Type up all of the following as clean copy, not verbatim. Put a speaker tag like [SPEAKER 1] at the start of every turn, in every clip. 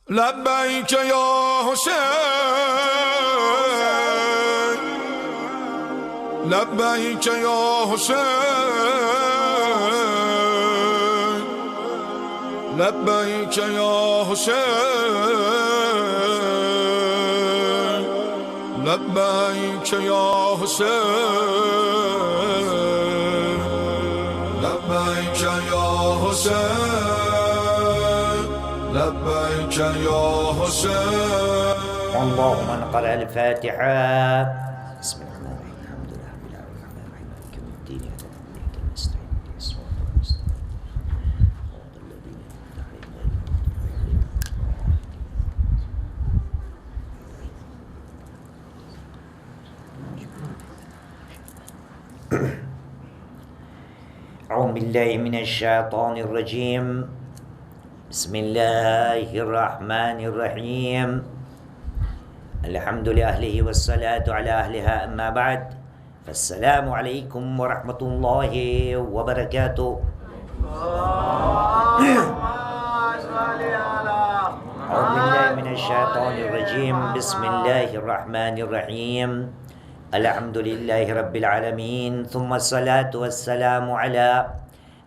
[SPEAKER 1] لبیک یا حسین لبیک یا حسین لبیک یا حسین لبیک یا حسین لبیک یا حسین لبیک یا حسین.
[SPEAKER 2] اللهم من قرأ الفاتحة. بسم الله الرحمن الرحيم. الحمد لله رب العالمين مالك يوم الدين إياك نعبد وإياك نستعين اهدنا الصراط المستقيم صراط الذين أنعمت عليهم غير المغضوب عليهم. أعوذ بالله من الشيطان الرجيم. بسم الله الرحمن الرحيم. الحمد لأهله والصلاة على أهلها أما بعد فالسلام عليكم ورحمة الله وبركاته. أعوذ بالله من الشيطان الرجيم. بسم الله الرحمن الرحيم. الحمد لله رب العالمين ثم الصلاة والسلام على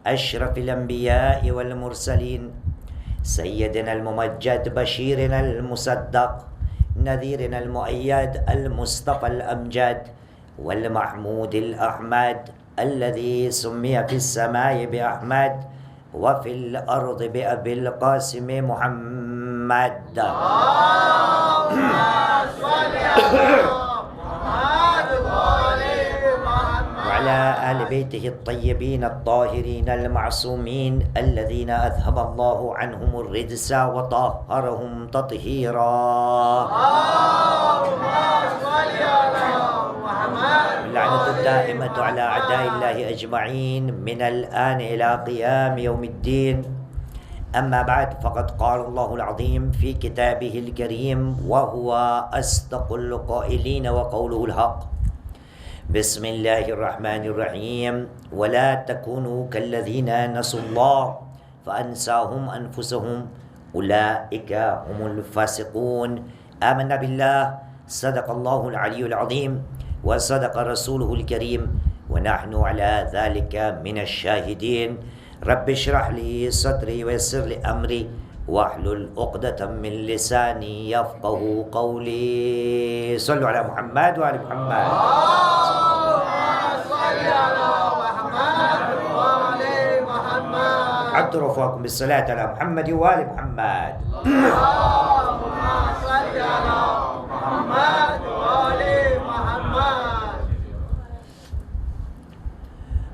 [SPEAKER 2] أشرف الأنبياء والمرسلين سيدنا الممجد بشيرنا المصدق نذيرنا المؤيد المصطفى الأمجد والمحمود الأحمد الذي سمي في السماء بأحمد وفي الأرض بأبي القاسم محمد. وعلى آل بيته الطيبين الطاهرين المعصومين الذين أذهب الله عنهم الرجس وطهرهم تطهيرا. اللعنة الدائمة على أعداء الله أجمعين من الآن إلى قيام يوم الدين. أما بعد فقد قال الله العظيم في كتابه الكريم وهو أصدق القائلين وقوله الحق. بسم الله الرحمن الرحيم. ولا تكونوا كالذين نسوا الله فأنساهم أنفسهم أولئك هم الفاسقون. آمنا بالله صدق الله العلي العظيم وصدق رسوله الكريم ونحن على ذلك من الشاهدين. رب اشرح لي صدري ويسر لي أمري واحلل عقدة من لساني يفقه قولي. صلوا على محمد وآل محمد. عبد رفاكم بالصلاة على محمد وآل محمد.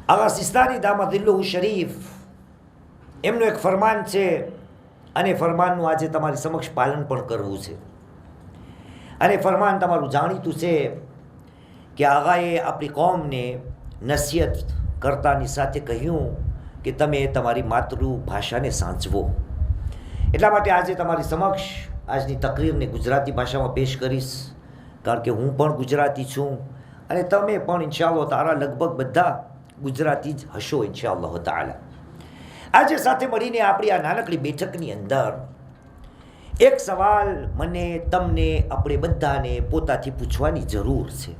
[SPEAKER 2] آغا سیستانی دامت دلہ شریف એમનું એક ફરમાન છે અને ફરમાનનું આજે તમારી સમક્ષ પાલન પણ કરવું છે અને ફરમાન તમારું જાણીતું છે કે આગાએ આપણી કોમને નસીહત કરતાની સાથે કહ્યું કે તમે તમારી માતૃભાષાને સાચવો. એટલા માટે આજે તમારી સમક્ષ આજની તકરીરને ગુજરાતી ભાષામાં પેશ કરીશ કારણ કે હું પણ ગુજરાતી છું અને તમે પણ ઇન્શાઅલ્લાહ તારા લગભગ બધા ગુજરાતી જ હશો ઇન્શાઅલ્લાહ તાલા. આજે સાથે મળીને આપણી આ નાનકડી બેઠકની અંદર એક સવાલ મને તમને આપણે બધાને પોતાથી પૂછવાની જરૂર છે.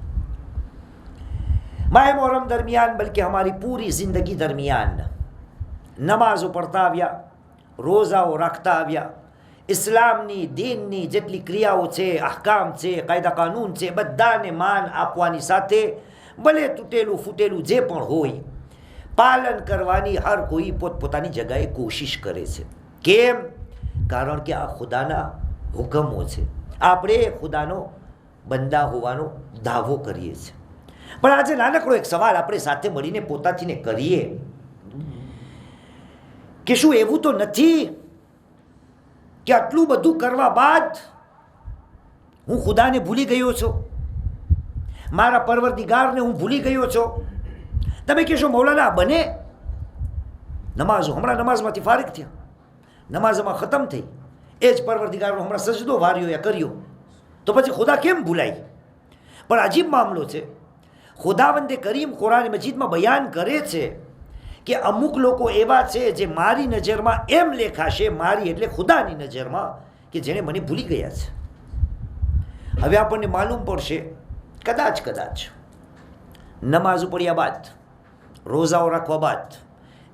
[SPEAKER 2] માહે મોહરમ દરમિયાન બલકે અમારી પૂરી જિંદગી દરમિયાન નમાઝો પડતા આવ્યા, રોઝાઓ રાખતા આવ્યા, ઇસ્લામની દીનની જેટલી ક્રિયાઓ છે, અહકામ છે, કાયદા કાનૂન છે, બધાને માન આપવાની સાથે ભલે તૂટેલું ફૂટેલું જે પણ હોય પાલન કરવાની હર કોઈ પોતપોતાની જગાએ કોશિશ કરે છે. કેમ? કારણ કે આ ખુદાના હુકમો છે. આપણે ખુદાનો બંદા હોવાનો દાવો કરીએ છીએ. પણ આજે નાનકડો એક સવાલ આપણે સાથે મળીને પોતાથીને કરીએ કે શું એવું તો નથી કે આટલું બધું કરવા બાદ હું ખુદાને ભૂલી ગયો છું, મારા પરવરદિગારને હું ભૂલી ગયો છું? તમે કહેશો મૌલાના બને? નમાઝો હમણાં નમાઝમાંથી ફારિગ થયા, નમાઝમાં ખતમ થઈ, એ જ પરવરદિગારનો હમણાં સજદો વાર્યો યા કર્યો, તો પછી ખુદા કેમ ભૂલાય? પણ અજીબ મામલો છે. ખુદાવંદે કરીમ કુરાન મજીદમાં બયાન કરે છે કે અમુક લોકો એવા છે જે મારી નજરમાં એમ લેખાશે, મારી એટલે ખુદાની નજરમાં, કે જેને મને ભૂલી ગયા છે. હવે આપણને માલુમ પડશે કદાચ નમાઝ પડ્યા બાદ, રોઝાઓ રાખવા બાદ,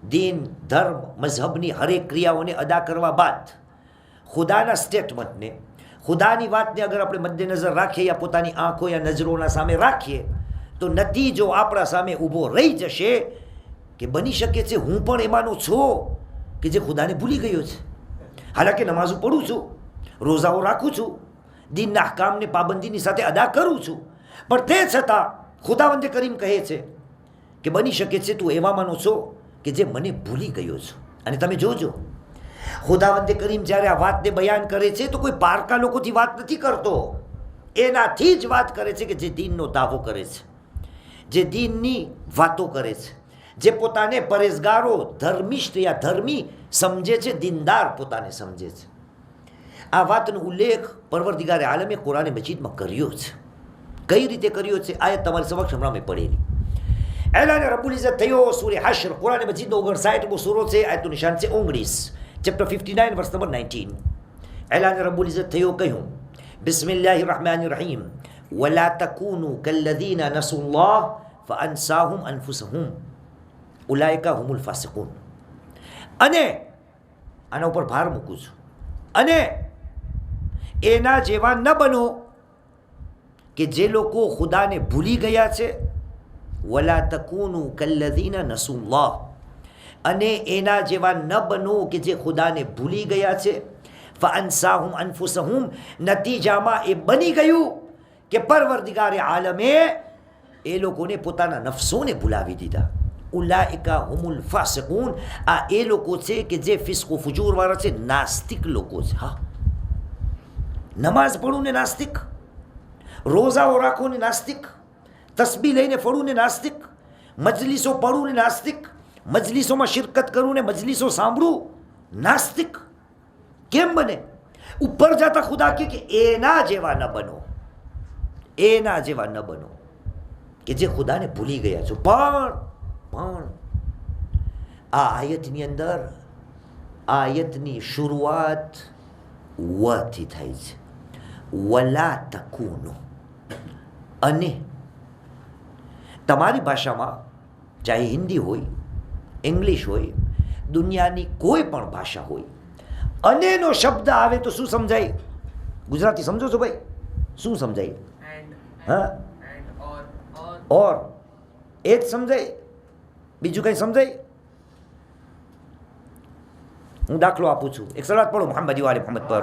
[SPEAKER 2] દીન ધર્મ મઝહબની હરેક ક્રિયાઓને અદા કરવા બાદ ખુદાના સ્ટેટમેન્ટને, ખુદાની વાતને અગર આપણે મદ્દેનજર રાખીએ યા પોતાની આંખો યા નજરોના સામે રાખીએ તો નતીજો આપણા સામે ઊભો રહી જશે કે બની શકે છે હું પણ એમાંનો છું કે જે ખુદાને ભૂલી ગયો છે. હાલાંકિ નમાઝો પઢું છું, રોઝાઓ રાખું છું, દીનના અહકામને પાબંદીની સાથે અદા કરું છું, પણ તે છતાં ખુદાવંદે કરીમ કહે છે કે બની શકે છે તું એવામાંનો છો કે જે મને ભૂલી ગયો છો. અને તમે જોજો ખુદાવંદે કરીમ જ્યારે આ વાતને બયાન કરે છે તો કોઈ પારકા લોકોથી વાત નથી કરતો, એનાથી જ વાત કરે છે કે જે દીનનો દાવો કરે છે, જે દીનની વાતો કરે છે, જે પોતાને પરેઝગારો, ધર્મિષ્ઠ યા ધર્મી સમજે છે, દીનદાર પોતાને સમજે છે. આ વાતનો ઉલ્લેખ પરવરદિગારે આલમે કુરાન મજીદમાં કર્યો છે. કઈ રીતે કર્યો છે? આયત તમારી સમક્ષ હમણાં મેં પડેલી. એલાન રબ્બુલ ઇઝ્ઝત થયો સૂરે હશ્ર, કુરાન મજીદનો 59મો સૂરો છે, આયતનું નિશાન છે 19, ચેપ્ટર 59 વર્સ નંબર 19. એલાન રબ્બુલ ઇઝ્ઝત થયો, કહ્યું બિસ્મિલ્લાહિર રહેમાનિર રહીમ વલા તકૂનુ કલ્લઝીના નસુલ્લાહ ફઅન્સાહુમ અનફુસહુમ ઉલાઇકા હુમુલ ફાસિકૂન. અને આના ઉપર ભાર મૂકું છું, અને એના જેવા ન બનો કે જે લોકો ખુદાને ભૂલી ગયા છે. વલા તકૂનુ કલ્લઝીના નસુલ્લાહ, અને એના જેવા ન બનો કે જે ખુદાને ભૂલી ગયા છે. ફઅન્સાહુમ અનફુસહુમ, નતીજામાં એ બની ગયું કે પરવરદિગારે આલમે એ લોકોને પોતાના નફસોને ભૂલાવી દીધા. ઉલાઇકા હુમુલ ફાસિકૂન, આ એ લોકો છે કે જે ફિસ્કો ફુજૂરવાળા છે, નાસ્તિક લોકો છે. હા, નમાઝ પઢું ને નાસ્તિક, રોઝાઓ રાખો ને નાસ્તિક, તસ્બીહ લઈને ફળું ને નાસ્તિક, મજલિસો પઢું ને નાસ્તિક, મજલિસોમાં શિરકત કરું ને મજલિસો સાંભળું નાસ્તિક. કેમ બને? ઉપર જતા ખુદા કે એના જેવા ન બનો, એના જેવા ન બનો કે જે ખુદાને ભૂલી ગયા છો. પણ આ આયતની અંદર, આયતની શરૂઆત વથી થાય છે. વલા તકૂનો, અને તમારી ભાષામાં ચાહે હિન્દી હોય, ઇંગ્લિશ હોય, દુનિયાની કોઈ પણ ભાષા હોય, અનેનો શબ્દ આવે તો શું સમજાય? ગુજરાતી સમજો છો ભાઈ? શું સમજાય? હા, ઓર, એ જ સમજાય, બીજું કંઈ સમજાય? હું દાખલો આપું છું, એક સલાત પઢો મોહમ્મદ વાલે મોહમ્મદ પર.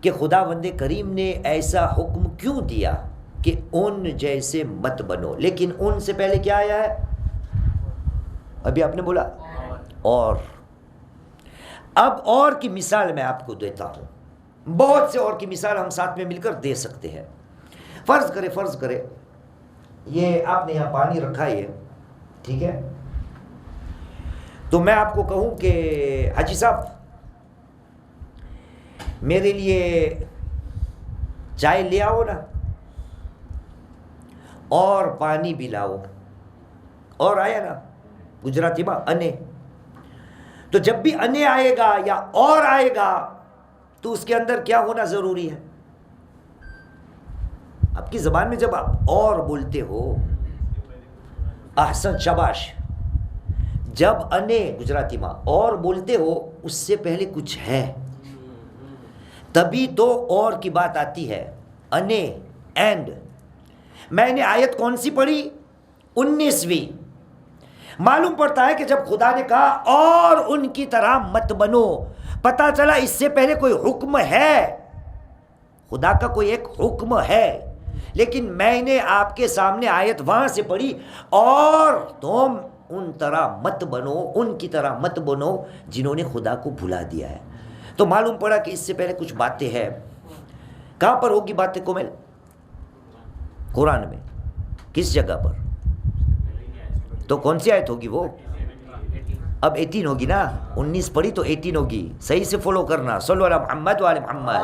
[SPEAKER 2] کہ خداوند کریم نے ایسا حکم کیوں دیا کہ ان جیسے مت بنو، لیکن ان سے پہلے کیا آیا ہے؟ ابھی آپ نے بولا اور. اب اور کی مثال میں آپ کو دیتا ہوں، بہت سے اور کی مثال ہم ساتھ میں مل کر دے سکتے ہیں. فرض کرے یہ آپ نے یہاں پانی رکھا ہے، ٹھیک ہے، تو میں آپ کو کہوں کہ حاجی صاحب میرے لیے چائے لے آؤ نا اور پانی بھی لاؤ، اور آیا نا گجراتی میں انے. تو جب بھی انے آئے گا یا اور آئے گا تو اس کے اندر کیا ہونا ضروری ہے؟ آپ کی زبان میں جب آپ اور بولتے ہو، احسن شاباش، جب انے گجراتی میں اور بولتے ہو اس سے پہلے کچھ ہے، تبھی تو اور کی بات آتی ہے. انے اینڈ. میں نے آیت کون سی پڑھی؟ 19ویں. معلوم پڑتا ہے کہ جب خدا نے کہا اور ان کی طرح مت بنو، پتا چلا اس سے پہلے کوئی حکم ہے، خدا کا کوئی ایک حکم ہے. لیکن میں نے آپ کے سامنے آیت وہاں سے پڑھی، اور تم ان طرح مت بنو، ان کی طرح مت بنو جنہوں نے خدا کو بھلا دیا ہے. تو معلوم پڑا کہ اس سے پہلے کچھ باتیں ہیں. کہاں پر ہوگی باتیں کومل؟ قرآن میں. کس جگہ پر؟ تو کون سی آیت ہوگی وہ؟ اب 18 ہوگی نا، 19 پڑھی تو 18 ہوگی. صحیح سے فالو کرنا. صلو علی محمد وعلی محمد.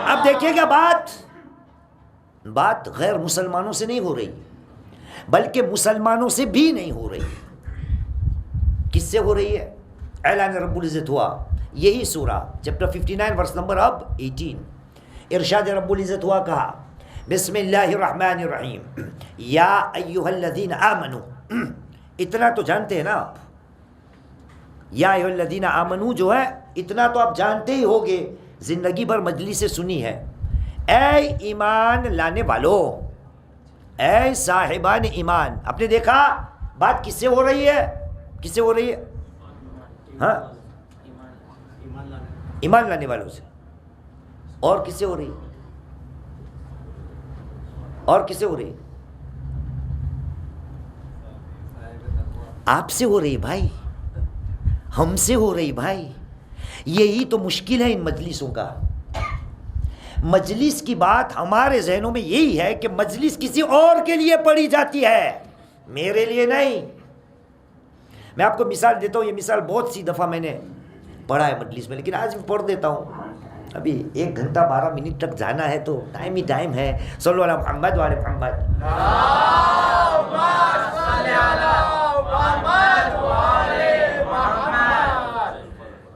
[SPEAKER 2] اب دیکھیے گا، بات غیر مسلمانوں سے نہیں ہو رہی، بلکہ مسلمانوں سے بھی نہیں ہو رہی. کس سے ہو رہی ہے؟ اعلان رب العزت ہوا، یہی سورہ چیپٹر 59 ورس نمبر اب 18. ارشاد رب العزت ہوا، کہا بسم اللہ الرحمن الرحیم یا ایہا الذین آمنوا. اتنا تو جانتے ہیں نا آپ، یا ایہا الذین آمنوا جو ہے اتنا تو آپ جانتے ہی ہوگے، زندگی بھر مجلس سے سنی ہے. اے ایمان لانے والو، اے صاحبان ایمان. آپ نے دیکھا بات کس سے ہو رہی ہے؟ کس سے ہو رہی ہے؟ ہاں، ایمان لانے والوں سے. اور کس سے ہو رہی؟ اور کس سے ہو رہی؟ آپ سے ہو رہی بھائی، ہم سے ہو رہی بھائی. یہی تو مشکل ہے ان مجلسوں کا. مجلس کی بات ہمارے ذہنوں میں یہی ہے کہ مجلس کسی اور کے لیے پڑھی جاتی ہے، میرے لیے نہیں. میں آپ کو مثال دیتا ہوں، یہ مثال بہت سی دفعہ میں نے پڑھا ہے مجلس میں، لیکن آج بھی پڑھ دیتا ہوں. ابھی 1 گھنٹہ 12 منٹ تک جانا ہے تو ٹائم ہی ٹائم ہے. صلو علی محمد وعلی محمد.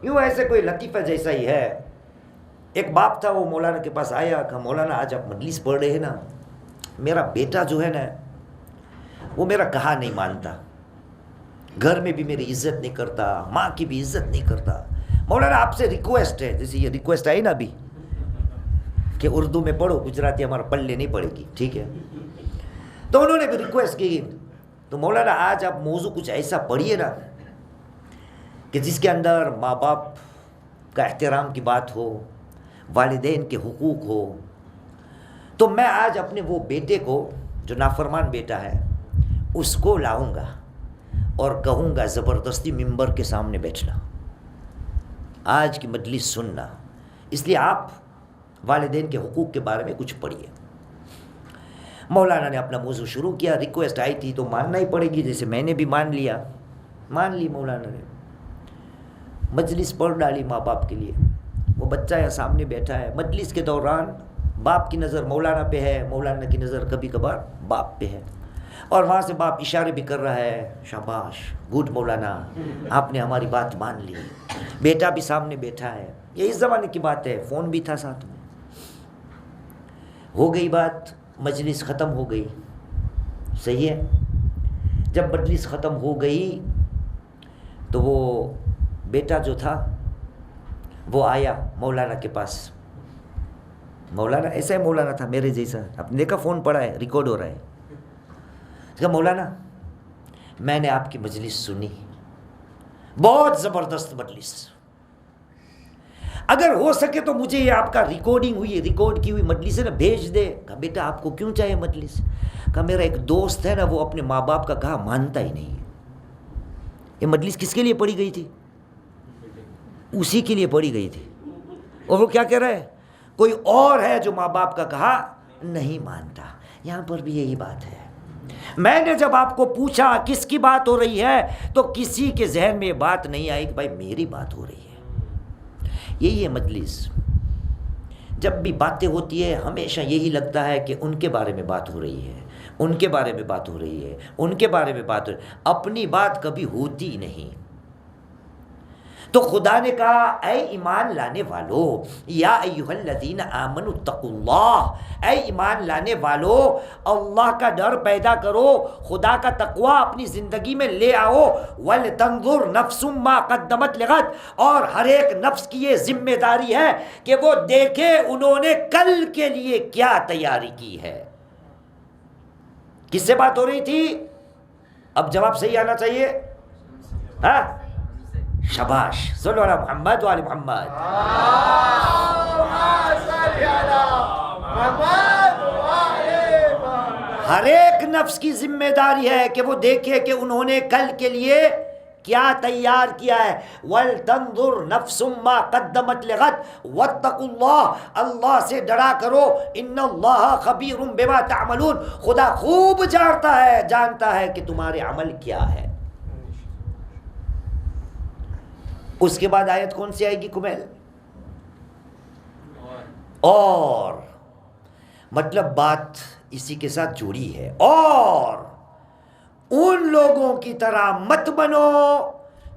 [SPEAKER 2] یوں ایسے کوئی لطیفہ جیسا ہی ہے. ایک باپ تھا، وہ مولانا کے پاس آیا، کہا مولانا آج آپ مجلس پڑھ رہے ہیں نا، میرا بیٹا جو ہے نا وہ میرا کہا نہیں مانتا، گھر میں بھی میری عزت نہیں کرتا، ماں کی بھی عزت نہیں کرتا. مولانا آپ سے ریکویسٹ ہے، جیسے یہ ریکویسٹ آئی نا ابھی کہ اردو میں پڑھو، گجراتی ہمارا پلے نہیں پڑے گی، ٹھیک ہے. تو انہوں نے بھی ریکویسٹ کی. تو مولانا آج آپ موضوع کچھ ایسا پڑھیے نا کہ جس کے اندر ماں باپ کا احترام کی بات ہو، والدین کے حقوق ہو. تو میں آج اپنے وہ بیٹے کو جو نافرمان بیٹا ہے اس کو لاؤں گا اور کہوں گا زبردستی ممبر کے سامنے بیٹھنا، آج کی مجلس سننا. اس لیے آپ والدین کے حقوق کے بارے میں کچھ پڑھیے. مولانا نے اپنا موضوع شروع کیا. ریکویسٹ آئی تھی تو ماننا ہی پڑے گی، جیسے میں نے بھی مان لی. مولانا نے مجلس پڑھ ڈالی ماں باپ کے لیے. وہ بچہ یہاں سامنے بیٹھا ہے. مجلس کے دوران باپ کی نظر مولانا پہ ہے، مولانا کی نظر کبھی کبھار باپ پہ ہے، اور وہاں سے باپ اشارے بھی کر رہا ہے، شاباش، گڈ مولانا، آپ نے ہماری بات مان لی. بیٹا بھی سامنے بیٹھا ہے. یہ اس زمانے کی بات ہے، فون بھی تھا ساتھ میں. ہو گئی بات، مجلس ختم ہو گئی. صحیح ہے. جب مجلس ختم ہو گئی تو وہ بیٹا جو تھا وہ آیا مولانا کے پاس. مولانا ایسا ہے، مولانا تھا میرے جیسا، آپ نے دیکھا فون پڑا ہے، ریکارڈ ہو رہا ہے. کہا مولانا میں نے آپ کی مجلس سنی بہت زبردست مجلس. اگر ہو سکے تو مجھے یہ آپ کا ریکارڈ کی ہوئی مجلس ہے نا بھیج دے. کہا بیٹا آپ کو کیوں چاہیے مجلس؟ کہا میرا ایک دوست ہے نا وہ اپنے ماں باپ کا کہا مانتا ہی نہیں. یہ مجلس کس کے لیے پڑھی گئی تھی؟ اسی کے لیے پڑھی گئی تھی. اور وہ کیا کہہ رہا ہے؟ کوئی اور ہے جو ماں باپ کا کہا نہیں مانتا. یہاں پر بھی یہی بات ہے. میں نے جب آپ کو پوچھا کس کی بات ہو رہی ہے تو کسی کے ذہن میں یہ بات نہیں آئی کہ بھائی میری بات ہو رہی ہے. یہی ہے مجلس. جب بھی باتیں ہوتی ہے ہمیشہ یہی لگتا ہے کہ ان کے بارے میں بات ہو رہی ہے، ان کے بارے میں بات ہو رہی ہے، ان کے بارے میں بات ہو رہی ہے. اپنی بات کبھی ہوتی نہیں. تو خدا نے کہا اے ایمان لانے والو، یا ایھا الذین آمنوا اتقوا اللہ، اے ایمان لانے والو اللہ کا ڈر پیدا کرو، خدا کا تقوی اپنی زندگی میں لے آؤ. ولتنظر نفس ما قدمت لغد، اور ہر ایک نفس کی یہ ذمہ داری ہے کہ وہ دیکھے انہوں نے کل کے لیے کیا تیاری کی ہے. کس سے بات ہو رہی تھی؟ اب جواب صحیح آنا چاہیے. ہاں شاباش. صلو علی محمد و علی محمد. ہر ایک نفس کی ذمہ داری ہے کہ وہ دیکھے کہ انہوں نے کل کے لیے کیا تیار کیا ہے. وَلْتَنْظُرْ نَفْسٌ مَا قَدَّمَتْ لِغَدٍ وَاتَّقُوا اللَّهَ، اللہ سے ڈرا کرو. إِنَّ اللَّهَ خَبِيرٌ بِمَا تَعْمَلُونَ، خدا خوب جانتا ہے کہ تمہارے عمل کیا ہے. اس کے بعد آیت کون سی آئے گی کمیل؟ اور مطلب بات اسی کے ساتھ جڑی ہے. اور ان لوگوں کی طرح مت بنو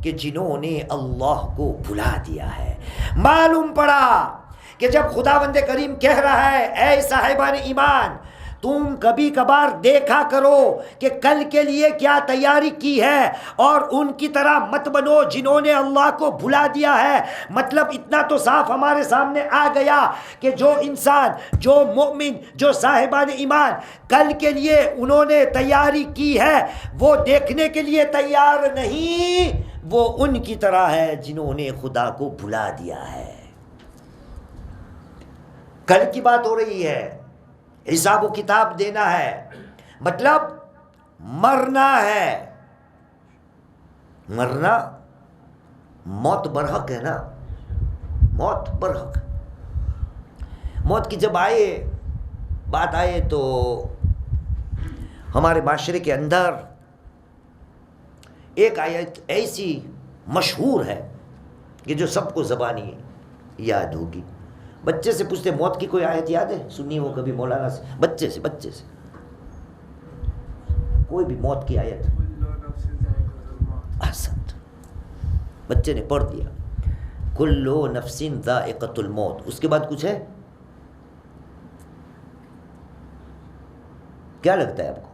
[SPEAKER 2] کہ جنہوں نے اللہ کو بھلا دیا ہے. معلوم پڑا کہ جب خداوند کریم کہہ رہا ہے اے صاحبان ایمان تم کبھی کبھار دیکھا کرو کہ کل کے لیے کیا تیاری کی ہے، اور ان کی طرح مت بنو جنہوں نے اللہ کو بھلا دیا ہے. مطلب اتنا تو صاف ہمارے سامنے آ گیا کہ جو انسان، جو مومن، جو صاحبان ایمان کل کے لیے انہوں نے تیاری کی ہے وہ دیکھنے کے لیے تیار نہیں، وہ ان کی طرح ہے جنہوں نے خدا کو بھلا دیا ہے. کل کی بات ہو رہی ہے، حساب و کتاب دینا ہے، مطلب مرنا ہے. مرنا، موت برحق ہے نا، موت برحق. موت کی جب بات آئے تو ہمارے معاشرے کے اندر ایک آیت ایسی مشہور ہے کہ جو سب کو زبانی یاد ہوگی. بچے سے پوچھتے موت کی کوئی آیت یاد ہے؟ سنی ہو کبھی مولانا سے؟ بچے سے کوئی بھی موت کی آیت؟ احسنت، بچے نے پڑھ دیا کل نفس ذائقۃ الموت. اس کے بعد کچھ ہے؟ کیا لگتا ہے آپ کو؟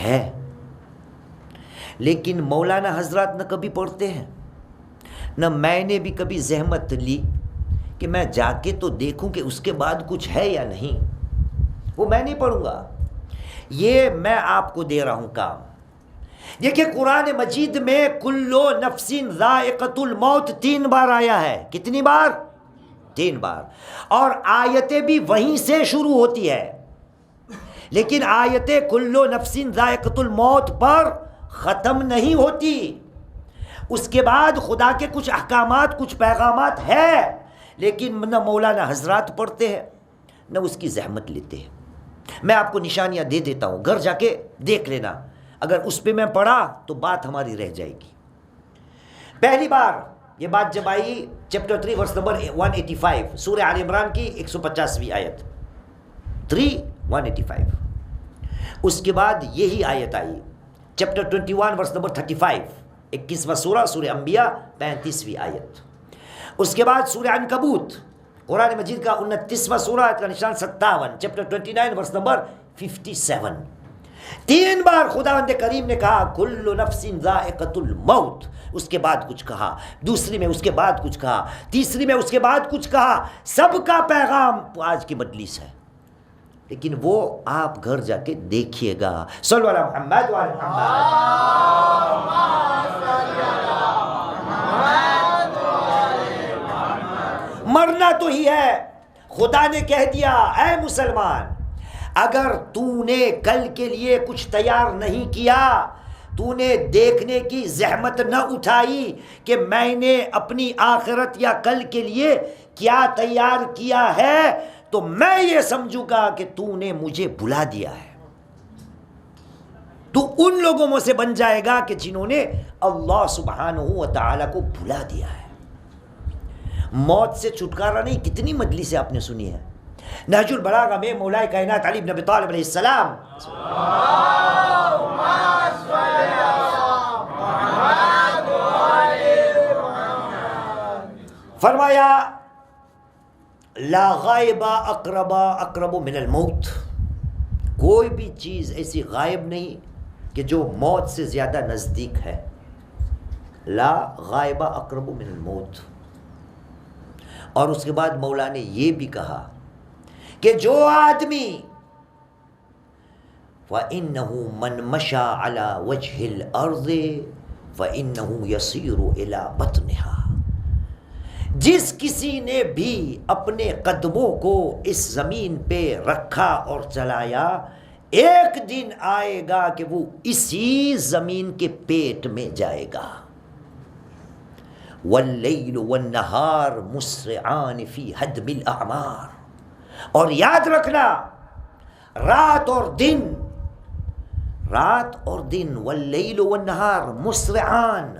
[SPEAKER 2] ہے، لیکن مولانا حضرات نہ کبھی پڑھتے ہیں نہ میں نے بھی کبھی زحمت لی کہ میں جا کے تو دیکھوں کہ اس کے بعد کچھ ہے یا نہیں. وہ میں نہیں پڑھوں گا، یہ میں آپ کو دے رہا ہوں کام. دیکھیں قرآن مجید میں کلو نفس ذائقۃ الموت 3 بار آیا ہے. کتنی بار؟ 3 بار. اور آیتیں بھی وہیں سے شروع ہوتی ہے، لیکن آیتیں کلو نفس ذائقۃ الموت پر ختم نہیں ہوتی. اس کے بعد خدا کے کچھ احکامات، کچھ پیغامات ہیں، لیکن نہ مولانا حضرات پڑھتے ہیں نہ اس کی زحمت لیتے ہیں. میں آپ کو نشانیاں دے دیتا ہوں، گھر جا کے دیکھ لینا. اگر اس پہ میں پڑھا تو بات ہماری رہ جائے گی. پہلی بار یہ بات جب آئی چیپٹر 3 ورس نمبر 185 سورہ آل عمران کی 150ویں آیت 3:185. اس کے بعد یہی آیت آئی چیپٹر 21 ورس نمبر 35 21واں سورہ انبیاء 35ویں آیت. اس کے بعد سورہ عنکبوت قرآن مجید کا 29واں سورہ کا نشان 57 چیپٹر 29 ورس نمبر 57. 3 بار خداوند کریم نے کہا کل نفس ذائقۃ الموت. اس کے بعد کچھ کہا، دوسری میں اس کے بعد کچھ کہا، تیسری میں اس کے بعد کچھ کہا. سب کا پیغام آج کی مجلس ہے. لیکن وہ آپ گھر جا کے دیکھیے گا. صلو علی محمد و علی محمد. مرنا تو ہی ہے. خدا نے کہہ دیا اے مسلمان اگر تو نے کل کے لیے کچھ تیار نہیں کیا, تو نے دیکھنے کی زحمت نہ اٹھائی کہ میں نے اپنی آخرت یا کل کے لیے کیا تیار کیا ہے, تو میں یہ سمجھوں گا کہ تو نے مجھے بھلا دیا ہے. تو ان لوگوں میں سے بن جائے گا کہ جنہوں نے اللہ سبحانہ و تعالی کو بھلا دیا ہے. موت سے چھٹکارا نہیں, کتنی مجلسیں آپ نے سنی ہے. نہج البلاغہ میں مولا کائنات علی بن ابی طالب علیہ السلام فرمایا لا غائب اقرب من الموت, کوئی بھی چیز ایسی غائب نہیں کہ جو موت سے زیادہ نزدیک ہے. لا غائب اقرب من الموت. اور اس کے بعد مولا نے یہ بھی کہا کہ جو آدمی فَإِنَّهُ مَنْ مَشَى عَلَى وَجْهِ الْأَرْضِ فَإِنَّهُ يَصِيرُ إِلَى بَطْنِهَا, جس کسی نے بھی اپنے قدموں کو اس زمین پہ رکھا اور چلایا, ایک دن آئے گا کہ وہ اسی زمین کے پیٹ میں جائے گا. وَاللَّيْلُ وَالنَّهَارُ مُسْرِعَانِ فِي هَدْمِ الْأَعْمَارِ, اور یاد رکھنا رات اور دن وَاللَّيْلُ وَالنَّهَارُ مُسْرِعَانِ,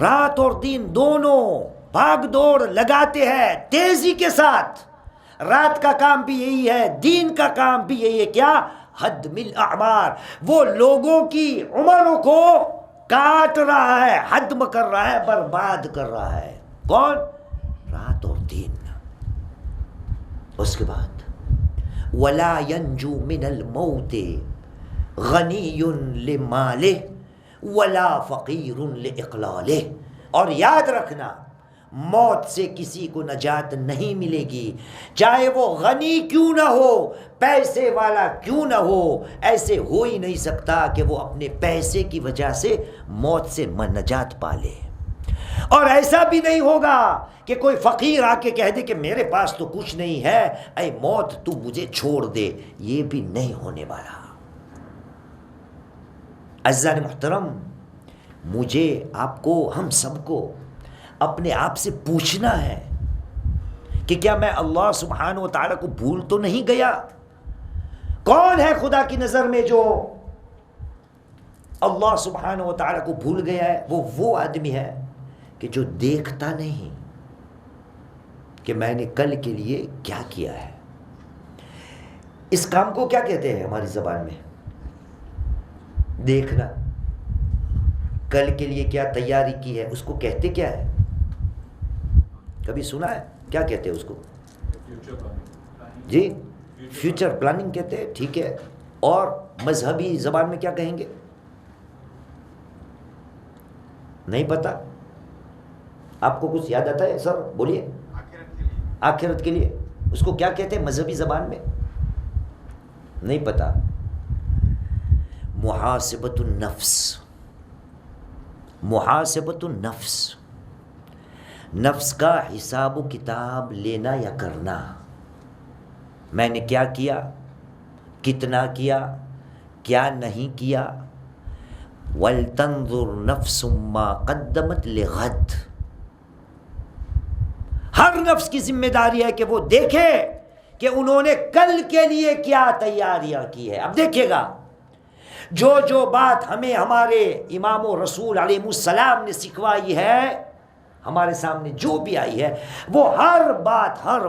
[SPEAKER 2] رات اور دن دونوں بھاگ دوڑ لگاتے ہیں تیزی کے ساتھ. رات کا کام بھی یہی ہے, دین کا کام بھی یہی ہے. کیا؟ ہدم الاعمار, وہ لوگوں کی عمروں کو کاٹ رہا ہے, ہدم کر رہا ہے, برباد کر رہا ہے. کون؟ رات اور دن. اس کے بعد وَلَا يَنْجُو مِنَ الْمَوْتِ غَنِيٌّ لِمَالِهِ وَلَا فَقِيرٌ لِإِقْلَالِهِ, اور یاد رکھنا موت سے کسی کو نجات نہیں ملے گی, چاہے وہ غنی کیوں نہ ہو, پیسے والا کیوں نہ ہو. ایسے ہو ہی نہیں سکتا کہ وہ اپنے پیسے کی وجہ سے موت سے نجات پا لے. اور ایسا بھی نہیں ہوگا کہ کوئی فقیر آ کے کہہ دے کہ میرے پاس تو کچھ نہیں ہے, اے موت تو مجھے چھوڑ دے. یہ بھی نہیں ہونے والا. عزیزان محترم, مجھے, آپ کو, ہم سب کو اپنے آپ سے پوچھنا ہے کہ کیا میں اللہ سبحانہ و تعالیٰ کو بھول تو نہیں گیا؟ کون ہے خدا کی نظر میں جو اللہ سبحانہ و تعالیٰ کو بھول گیا ہے؟ وہ آدمی ہے کہ جو دیکھتا نہیں کہ میں نے کل کے لیے کیا کیا ہے. اس کام کو کیا کہتے ہیں ہماری زبان میں؟ دیکھنا. کل کے لیے کیا تیاری کی ہے اس کو کہتے کیا ہے؟ کبھی سنا ہے؟ کیا کہتے ہیں اس کو؟ جی, فیوچر پلاننگ کہتے ہیں. ٹھیک ہے, اور مذہبی زبان میں کیا کہیں گے؟ نہیں پتا؟ آپ کو کچھ یاد آتا ہے سر؟ بولیے. آخرت کے لیے اس کو کیا کہتے ہیں مذہبی زبان میں؟ نہیں پتا. محاسبۃ النفس. محاسبۃ النفس, نفس کا حساب و کتاب لینا یا کرنا. میں نے کیا کیا, کتنا کیا, کیا نہیں کیا. وَلْتَنظُرْ نَفْسٌ مَّا قَدَّمَتْ لِغَدٍ, ہر نفس کی ذمہ داری ہے کہ وہ دیکھے کہ انہوں نے کل کے لیے کیا تیاریاں کی ہے. اب دیکھیے گا, جو بات ہمیں ہمارے امام و رسول علیہ السلام نے سکھوائی ہے, ہمارے سامنے جو بھی آئی ہے, وہ ہر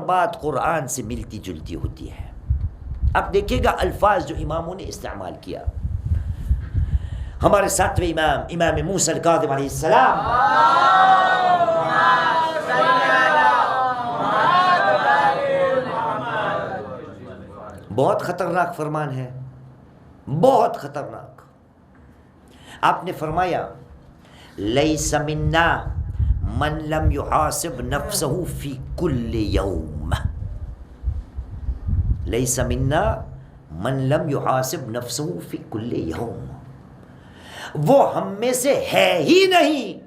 [SPEAKER 2] بات قرآن سے ملتی جلتی ہوتی ہے. اب دیکھیے گا الفاظ جو اماموں نے استعمال کیا. ہمارے ساتویں امام موسیٰ الکاظم علیہ السلام, بہت خطرناک فرمان ہے, بہت خطرناک. آپ نے فرمایا لیس منا من لم يحاسب نفسه فی کل یوم. لیس منا من لم یحاسب نفسہ فی کل یوم، وہ ہم میں سے ہے ہی نہیں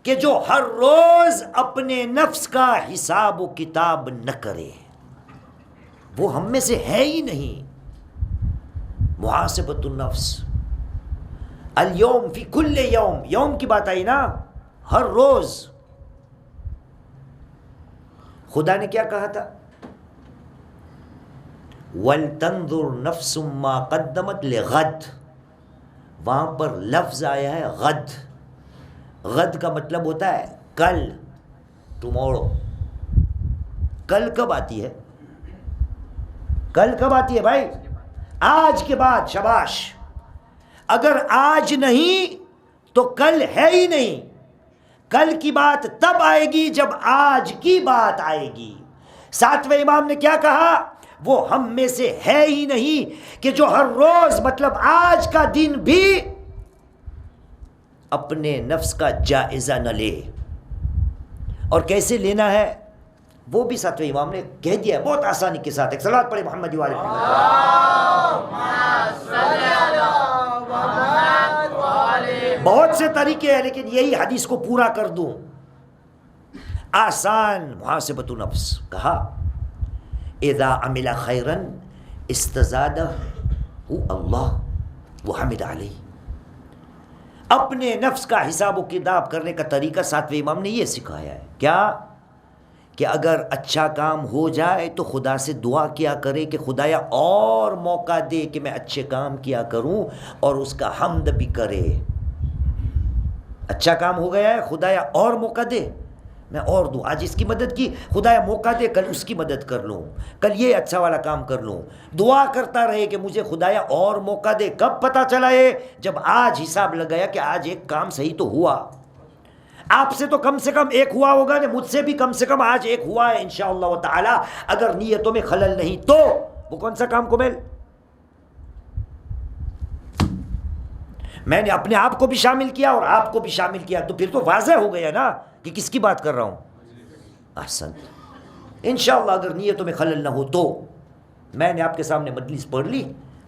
[SPEAKER 2] کہ جو ہر روز اپنے نفس کا حساب و کتاب نہ کرے، وہ ہم میں سے ہے ہی نہیں۔ محاسبۃ النفس، الیوم فی کل یوم، یوم کی بات آئی نا، ہر روز۔ خدا نے کیا کہا تھا؟ وَلْتَنظُرْ نَفْسٌ مَّا قَدَّمَتْ لِغَدٍ، وہاں پر لفظ آیا ہے غد۔ غد کا مطلب ہوتا ہے کل، ٹمورو۔ کل کب آتی ہے؟ کل کب آتی ہے بھائی؟ آج کے بعد۔ شاباش۔ اگر آج نہیں تو کل ہے ہی نہیں۔ کل کی بات تب آئے گی جب آج کی بات آئے گی۔ ساتویں امام نے کیا کہا؟ وہ ہم میں سے ہے ہی نہیں کہ جو ہر روز، مطلب آج کا دن بھی، اپنے نفس کا جائزہ نہ لے۔ اور کیسے لینا ہے وہ بھی ساتویں امام نے کہہ دیا ہے بہت آسانی کے ساتھ۔ ایک صلوات پڑھے محمد والے۔ بہت سے طریقے ہیں لیکن یہی حدیث کو پورا کر دوں۔ آسان محاسبۃ النفس کہا، اذا عمل خیرا استزادہ اللہ وحمد علیہ۔ اپنے نفس کا حساب و کتاب کرنے کا طریقہ ساتویں امام نے یہ سکھایا ہے۔ کیا؟ کہ اگر اچھا کام ہو جائے تو خدا سے دعا کیا کرے کہ خدایا اور موقع دے کہ میں اچھے کام کیا کروں، اور اس کا حمد بھی کرے۔ اچھا کام ہو گیا ہے، خدایا اور موقع دے، میں اور دوں۔ آج اس کی مدد کی، خدایا موقع دے کل اس کی مدد کر لوں، کل یہ اچھا والا کام کر لوں۔ دعا کرتا رہے کہ مجھے خدایا اور موقع دے۔ کب پتہ چلا یہ؟ جب آج حساب لگایا کہ آج ایک کام صحیح تو ہوا۔ آپ سے تو کم سے کم ایک ہوا ہوگا نا، مجھ سے بھی کم سے کم آج ایک ہوا ہے انشاءاللہ تعالی۔ اگر نیتوں میں خلل نہیں تو وہ کون سا کام کومیل؟ میں نے اپنے آپ کو بھی شامل کیا اور آپ کو بھی شامل کیا، تو پھر تو واضح ہو گیا نا کہ کس کی بات کر رہا ہوں۔ احسن۔ انشاءاللہ اگر نیتوں میں خلل نہ ہو تو میں نے آپ کے سامنے مجلس پڑھ لی،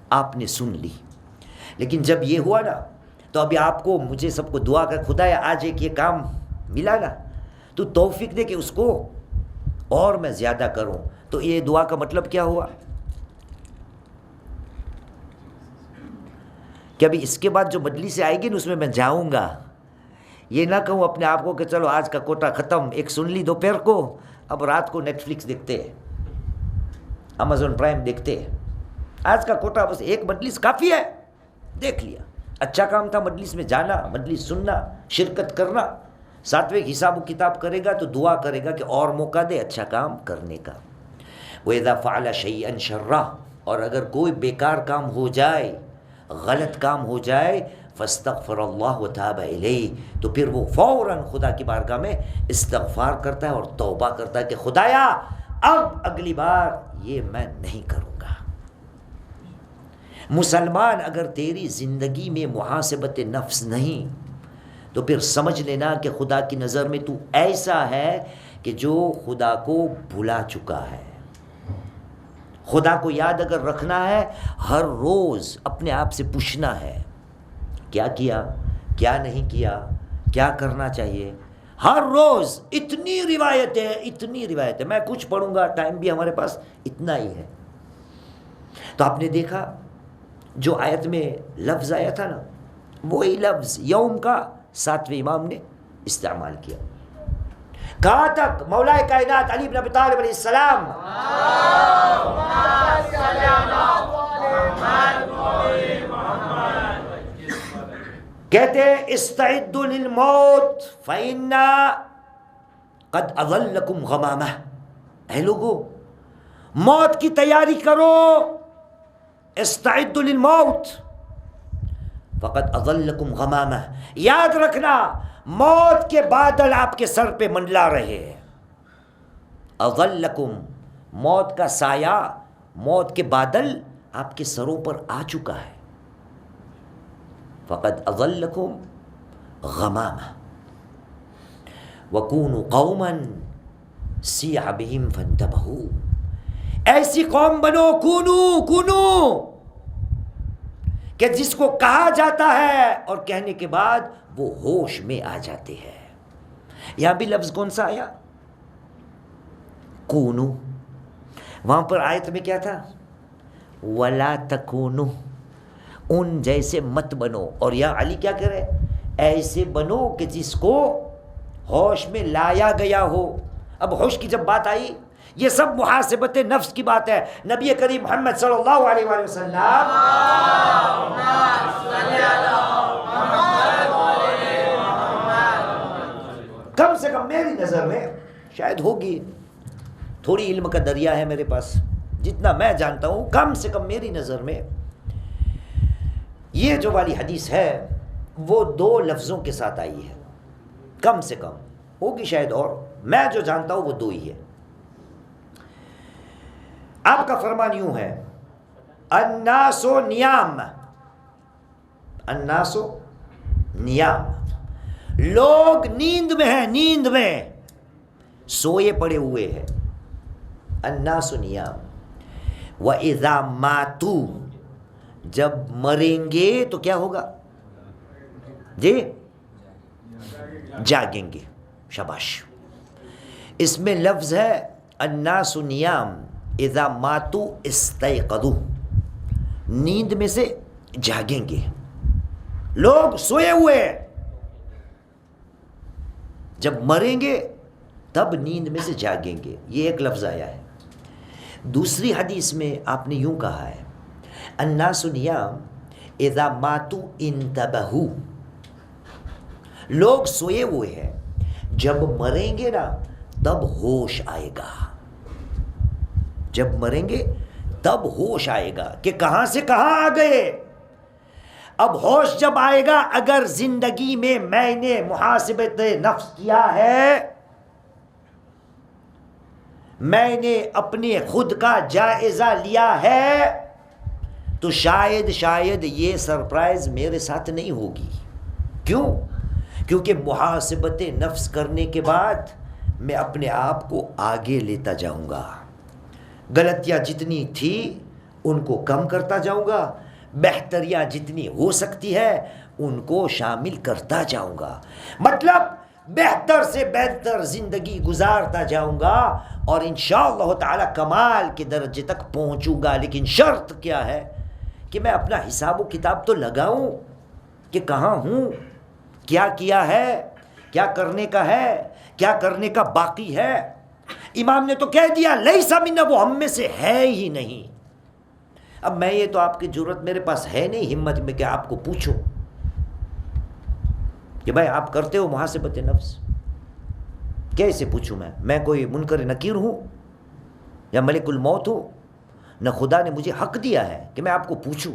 [SPEAKER 2] آپ نے سن لی، لیکن جب یہ ہوا نا تو ابھی آپ کو مجھے سب کو دعا کر، خدایا آج ایک یہ کام ملا نا تو توفیق دے کہ اس کو اور میں زیادہ کروں۔ تو یہ دعا کا مطلب کیا ہوا کہ ابھی اس کے بعد جو مجلس آئے گی نا اس میں میں جاؤں گا، یہ نہ کہوں اپنے آپ کو کہ چلو آج کا کوٹا ختم، ایک سن لی دوپہر کو، اب رات کو نیٹ فلکس دیکھتے ہیں، امازون پرائم دیکھتے ہیں۔ آج کا کوٹا بس ایک مجلس کافی ہے، دیکھ لیا، اچھا کام تھا مجلس میں جانا، مجلس سننا، شرکت کرنا۔ ساتویں حساب و کتاب کرے گا تو دعا کرے گا کہ اور موقع دے اچھا کام کرنے کا۔ وَإِذَا فَعَلَ شَيْئًا شَرًّا، اور اگر کوئی بیکار کام ہو جائے، غلط کام ہو جائے، فاستغفر اللہ وتاب الیہ، تو پھر وہ فوراً خدا کی بارگاہ میں استغفار کرتا ہے اور توبہ کرتا ہے کہ خدایا اب اگلی بار یہ میں نہیں کروں گا۔ مسلمان اگر تیری زندگی میں محاسبت نفس نہیں تو پھر سمجھ لینا کہ خدا کی نظر میں تو ایسا ہے کہ جو خدا کو بھلا چکا ہے۔ خدا کو یاد اگر رکھنا ہے، ہر روز اپنے آپ سے پوچھنا ہے کیا کیا، کیا نہیں کیا، کیا کرنا چاہیے۔ ہر روز اتنی روایتیں، میں کچھ پڑھوں گا، ٹائم بھی ہمارے پاس اتنا ہی ہے۔ تو آپ نے دیکھا جو آیت میں لفظ آیا تھا نا، وہی لفظ یوم کا ساتویں امام نے استعمال کیا۔ کہاں تک؟ مولا کائنات علی بن ابی طالب علیہ السلام کہتے استعدوا للموت فإنا قد اظلکم غمامہ، اے لوگو موت کی تیاری کرو، استعدوا للموت فقد اظلکم غمامہ، یاد رکھنا موت کے بادل آپ کے سر پہ منڈلا رہے ہیں۔ اظلکم، موت کا سایہ، موت کے بادل آپ کے سروں پر آ چکا ہے۔ فقد اظلکم غمامہ وکونوا قوما سیع بہم فانتبہوا، ایسی قوم بنو کونو کہ جس کو کہا جاتا ہے اور کہنے کے بعد وہ ہوش میں آ جاتے ہیں. یہاں بھی لفظ کون سا آیا؟ کونو. وہاں پر آیت میں کیا تھا؟ ولا تکونو، ان جیسے مت بنو. اور یہاں علی کیا کرے؟ ایسے بنو کہ جس کو ہوش میں لایا گیا ہو. اب ہوش کی جب بات آئی، یہ سب محاسبت نفس کی بات ہے. نبی کریم محمد صلی اللہ علیہ وآلہ وسلم کم سے کم میری نظر میں، شاید ہوگی، تھوڑی علم کا دریا ہے میرے پاس، جتنا میں جانتا ہوں کم سے کم میری نظر میں یہ جو والی حدیث ہے وہ 2 لفظوں کے ساتھ آئی ہے. کم سے کم ہوگی شاید اور، میں جو جانتا ہوں وہ 2 ہی ہے. آپ کا فرمان یوں ہے، الناس نیام، الناس نیام، لوگ نیند میں ہیں، نیند میں سوئے پڑے ہوئے ہیں. الناس نیام. وَإِذَا مَاتُوا، جب مریں گے تو کیا ہوگا؟ جی جاگیں گے. شاباش. اس میں لفظ ہے الناس نیام اذا ماتوا استيقظوا، نیند میں سے جاگیں گے. لوگ سوئے ہوئے ہیں، جب مریں گے تب نیند میں سے جاگیں گے. یہ ایک لفظ آیا ہے. دوسری حدیث میں آپ نے یوں کہا ہے، الناس نیام اذا ماتوا انتبہوا، لوگ سوئے ہوئے ہیں، جب مریں گے نا تب ہوش آئے گا. جب مریں گے تب ہوش آئے گا کہ کہاں سے کہاں آ گئے. اب ہوش جب آئے گا، اگر زندگی میں نے محاسبت نفس کیا ہے، میں نے اپنے خود کا جائزہ لیا ہے، تو شاید یہ سرپرائز میرے ساتھ نہیں ہوگی. کیوں؟ کیونکہ محاسبت نفس کرنے کے بعد میں اپنے آپ کو آگے لیتا جاؤں گا. غلطیاں جتنی تھی ان کو کم کرتا جاؤں گا، بہتریاں جتنی ہو سکتی ہے ان کو شامل کرتا جاؤں گا. مطلب بہتر سے بہتر زندگی گزارتا جاؤں گا اور انشاءاللہ تعالی کمال کے درجے تک پہنچوں گا. لیکن شرط کیا ہے کہ میں اپنا حساب و کتاب تو لگاؤں کہ کہاں ہوں، کیا کیا ہے، کیا کرنے کا ہے، کیا کرنے کا باقی ہے. امام نے تو کہہ دیا لیس منا، وہ ہم میں سے ہے ہی نہیں. اب میں یہ تو آپ کی جرت میرے پاس ہے نہیں ہمت میں کہ آپ کو پوچھو کہ بھائی آپ کرتے ہو محاسبت نفس. کیسے پوچھوں میں کوئی منکر نکیر ہوں یا ملک الموت ہوں؟ نہ خدا نے مجھے حق دیا ہے کہ میں آپ کو پوچھوں.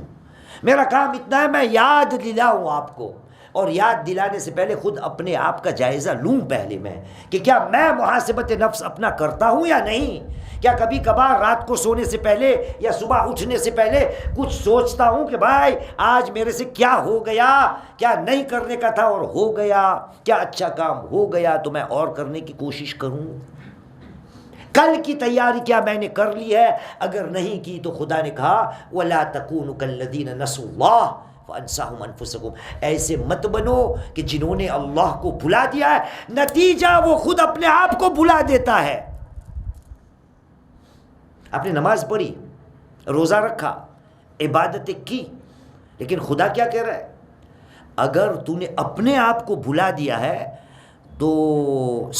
[SPEAKER 2] میرا کام اتنا ہے میں یاد دلاؤں آپ کو، اور یاد دلانے سے پہلے خود اپنے آپ کا جائزہ لوں پہلے میں کہ کیا میں محاسبت نفس اپنا کرتا ہوں یا نہیں. کیا کبھی کبھار رات کو سونے سے پہلے یا صبح اٹھنے سے پہلے کچھ سوچتا ہوں کہ بھائی آج میرے سے کیا ہو گیا، کیا نہیں کرنے کا تھا اور ہو گیا، کیا اچھا کام ہو گیا تو میں اور کرنے کی کوشش کروں. کل کی تیاری کیا میں نے کر لی ہے؟ اگر نہیں کی تو خدا نے کہا وَلَا تَكُونُوا كَالَّذِينَ نَسُوا اللَّهَ فَأَنسَاهُمْ أَنفُسَهُمْ، ایسے مت بنو کہ جنہوں نے اللہ کو بھلا دیا ہے، نتیجہ وہ خود اپنے آپ کو بھلا دیتا ہے. آپ نے نماز پڑھی، روزہ رکھا، عبادتیں کی، لیکن خدا کیا کہہ رہا ہے؟ اگر تو نے اپنے آپ کو بھلا دیا ہے تو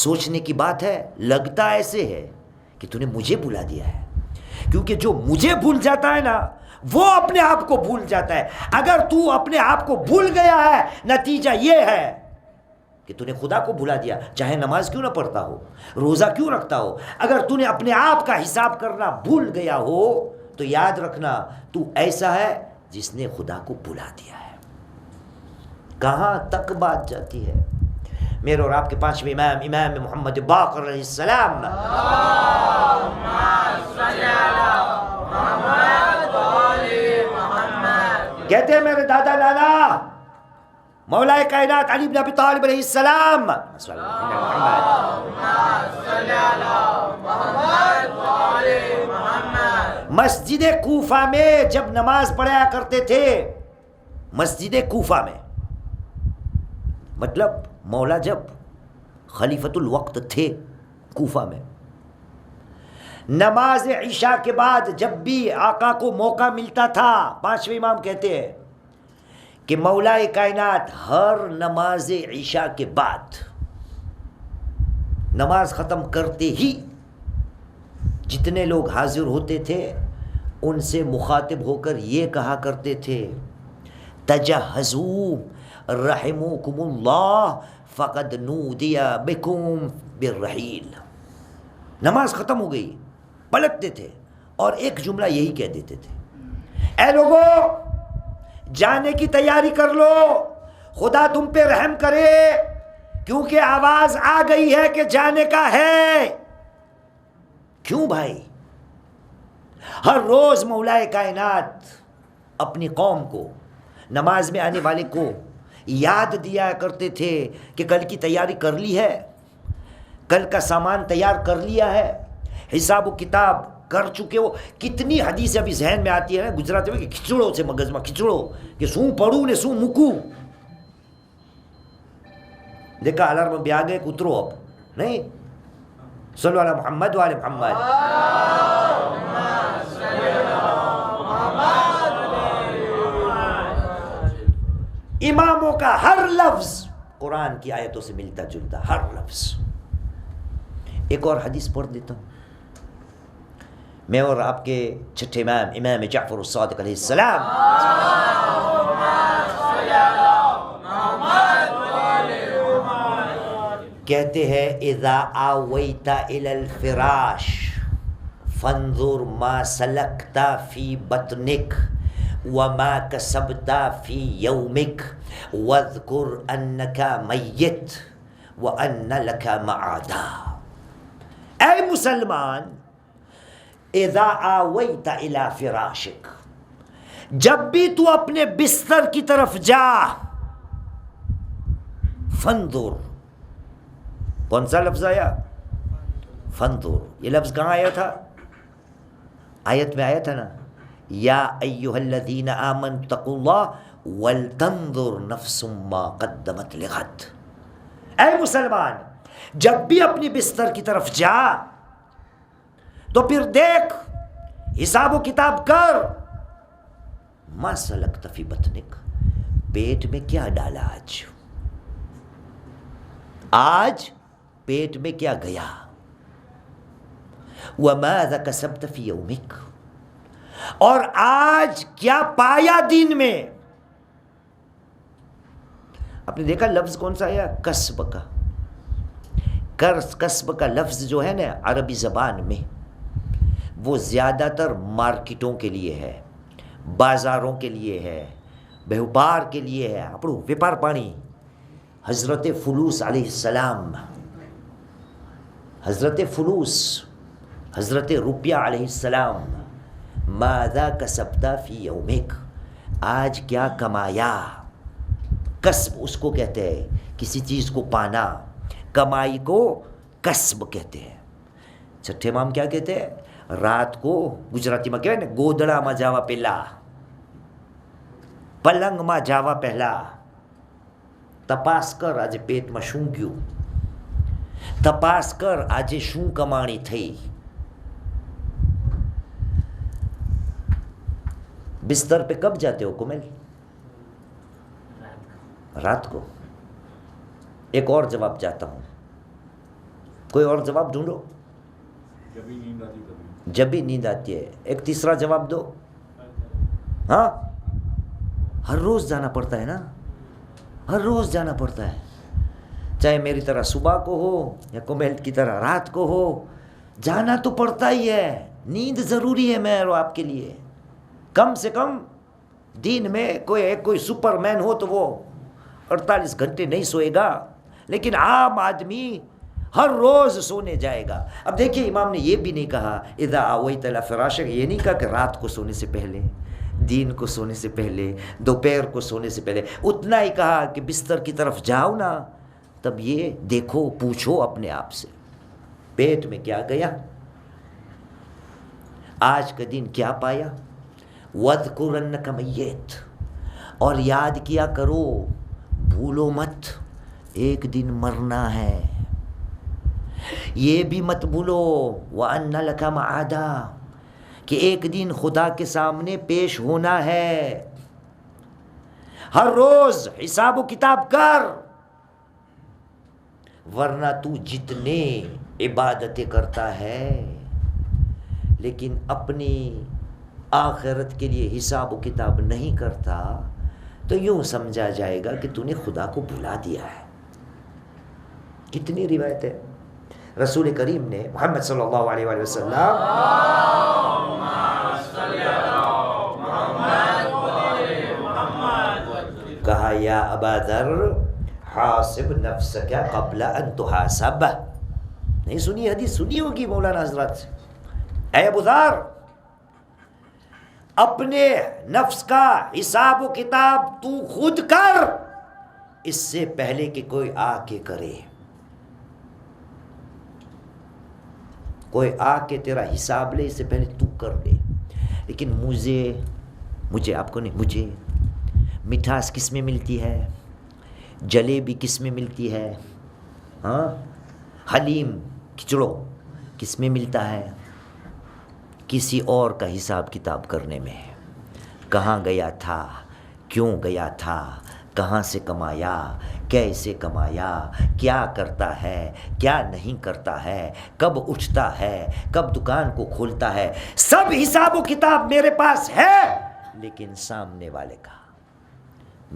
[SPEAKER 2] سوچنے کی بات ہے، لگتا ایسے ہے کہ تو نے مجھے بھلا دیا ہے. کیونکہ جو مجھے بھول جاتا ہے نا وہ اپنے آپ کو بھول جاتا ہے. اگر تو اپنے آپ کو بھول گیا ہے، نتیجہ یہ ہے کہ تو نے خدا کو بھلا دیا. چاہے نماز کیوں نہ پڑھتا ہو، روزہ کیوں رکھتا ہو، اگر تو نے اپنے آپ کا حساب کرنا بھول گیا ہو تو یاد رکھنا تو ایسا ہے جس نے خدا کو بھلا دیا ہے. کہاں تک بات جاتی ہے. میرے اور آپ کے پانچویں امام محمد باقر علیہ السلام، کہتے ہیں میرے دادا نانا مولا کائنات علی بن ابی طالب علیہ السلام مسجد کوفہ میں جب نماز پڑھایا کرتے تھے، مسجد کوفہ میں، مطلب مولا جب خلیفۃ الوقت تھے کوفہ میں، نماز عشاء کے بعد جب بھی آقا کو موقع ملتا تھا، پانچویں امام کہتے ہیں کہ مولا کائنات ہر نماز عشاء کے بعد نماز ختم کرتے ہی جتنے لوگ حاضر ہوتے تھے ان سے مخاطب ہو کر یہ کہا کرتے تھے، تجہزوا رحمکم اللہ فقد نودی بکم بالرحیل۔ نماز ختم ہو گئی، پلٹتے تھے اور ایک جملہ یہی کہہ دیتے تھے، اے لوگوں جانے کی تیاری کر لو، خدا تم پہ رحم کرے، کیونکہ آواز آ گئی ہے کہ جانے کا ہے۔ کیوں بھائی؟ ہر روز مولا کائنات اپنی قوم کو، نماز میں آنے والے کو یاد دیا کرتے تھے کہ کل کی تیاری کر لی ہے، کل کا سامان تیار کر لیا ہے، حساب و کتاب کر چکے ہو۔ کتنی حدیثیں ابھی ذہن میں آتی ہے گجراتی میں کہ کھچڑو سے مغز میں کھچڑو، کہ سوں پڑھوں نے سوں مکو، دیکھا الارم بھی آ گئے، اترو اب نہیں، صلو علی محمد و علی محمد۔ اماموں کا ہر لفظ قرآن کی آیتوں سے ملتا جلتا، ہر لفظ۔ ایک اور حدیث پڑھ دیتا ہوں، میں اور آپ کے چھٹے امام، امام جعفر الصادق علیہ السلام، کہتے ہیں اذا آویت الی الفراش فانظر ما سلکت فی بطنک وما کسبت فی یومک واذکر انک میت وان لک معادا۔ اے مسلمان، اذا آویت الی فراشک، جب بھی تو اپنے بستر کی طرف جا، فانظر، کون سا لفظ آیا؟ فانظر۔ یہ لفظ کہاں آیا تھا؟ آیت میں آیا تھا نا، یا ایھا الذین آمنوا اتقوا اللہ ولتنظر نفس ما قدمت لغد۔ اے مسلمان، جب بھی اپنی بستر کی طرف جا تو پھر دیکھ، حساب و کتاب کر، ما سلکت فی بطنک، پیٹ میں کیا ڈالا آج پیٹ میں کیا گیا، وَمَاذَا كَسَبْتَ فِي يَوْمِكَ، اور آج کیا پایا دین میں۔ آپ نے دیکھا لفظ کون سا آیا؟ کسب کا۔ کسب کا لفظ جو ہے نا عربی زبان میں، وہ زیادہ تر مارکیٹوں کے لیے ہے، بازاروں کے لیے ہے، بیوپار کے لیے ہے۔ اپنو ویپار پانی حضرت فلوس علیہ السلام، حضرت فلوس، حضرت روپیہ علیہ السلام، ماذا کسبت فی یومک، آج کیا کمایا۔ کسب اس کو کہتے ہیں کسی چیز کو پانا، کمائی کو کسب کہتے ہیں۔ چھٹے امام کیا کہتے ہیں؟ رات کو گجراتی میں کہتے ہیں گودڑا ما جاوا پہلا، پلنگ ما جاوا پہلا، تپاس کر آج پیٹ میں شوں گیوں، تپاس کر آج شوں کمانی تھی۔ بستر پہ کب جاتے ہو کمل؟ رات کو۔ ایک اور جواب چاہتا ہوں، کوئی اور جواب ڈھونڈو۔ جب بھی نیند آتی ہے۔ ایک تیسرا جواب دو۔ ہاں، ہر روز جانا پڑتا ہے نا، ہر روز جانا پڑتا ہے، چاہے میری طرح صبح کو ہو یا کومیل کی طرح رات کو ہو، جانا تو پڑتا ہی ہے۔ نیند ضروری ہے میرے اور آپ کے لیے۔ کم سے کم دن میں کوئی سپر مین ہو تو وہ 48 گھنٹے نہیں سوئے گا، لیکن عام آدمی ہر روز سونے جائے گا۔ اب دیکھیے امام نے یہ بھی نہیں کہا اذا آویت الی فراشک، یہ نہیں کہا کہ رات کو سونے سے پہلے، دین کو سونے سے پہلے، دوپہر کو سونے سے پہلے اتنا ہی کہا کہ بستر کی طرف جاؤ نا، تب یہ دیکھو، پوچھو اپنے آپ سے پیٹ میں کیا گیا، آج کا دن کیا پایا۔ وَاذْكُرَنَّكَ مَيِّتٌ، اور یاد کیا کرو، بھولو مت ایک دن مرنا ہے، یہ بھی مت بھولو وَأَنَّ لَكَ مَعَادًا، کہ ایک دن خدا کے سامنے پیش ہونا ہے۔ ہر روز حساب و کتاب کر، ورنہ تو جتنے عبادتیں کرتا ہے لیکن اپنی آخرت کے لیے حساب و کتاب نہیں کرتا تو یوں سمجھا جائے گا کہ تو نے خدا کو بھلا دیا ہے۔ کتنی روایت ہے، رسول کریم نے محمد صلی اللہ علیہ وآلہ وسلم کہا یا ابا ذر حاسب نفسک قبل ان تحاسب، نہیں سنی حدیث؟ سنی ہوگی مولانا حضرات سے، اے ابو ذر اپنے نفس کا حساب و کتاب تو خود کر، اس سے پہلے کہ کوئی آ کے کرے، کوئی آ کے تیرا حساب لے اس سے پہلے تو کر لے۔ لیکن مجھے آپ کو نہیں، مجھے مٹھاس کس میں ملتی ہے، جلیبی کس میں ملتی ہے، ہاں حلیم کھچڑو کس میں ملتا ہے؟ کسی اور کا حساب کتاب کرنے میں، کہاں گیا تھا، کیوں گیا تھا، کہاں سے کمایا، کیسے کمایا، کیا کرتا ہے، کیا نہیں کرتا ہے، کب اٹھتا ہے، کب دکان کو کھولتا ہے، سب حساب و کتاب میرے پاس ہے، لیکن سامنے والے کا،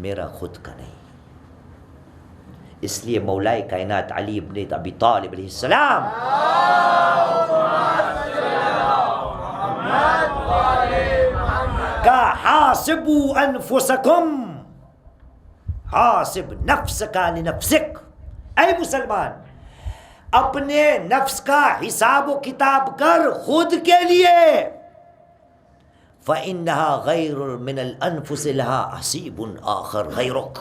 [SPEAKER 2] میرا خود کا نہیں۔ اس لیے مولا کائنات علی ابن ابی طالب علیہ السلام کا حاسبوا انفسکم، حاسب نفسک لنفسک، اے مسلمان اپنے نفس کا حساب و کتاب کر خود کے لیے، فإنها غیر من الانفس لها حسیب آخر غیرک،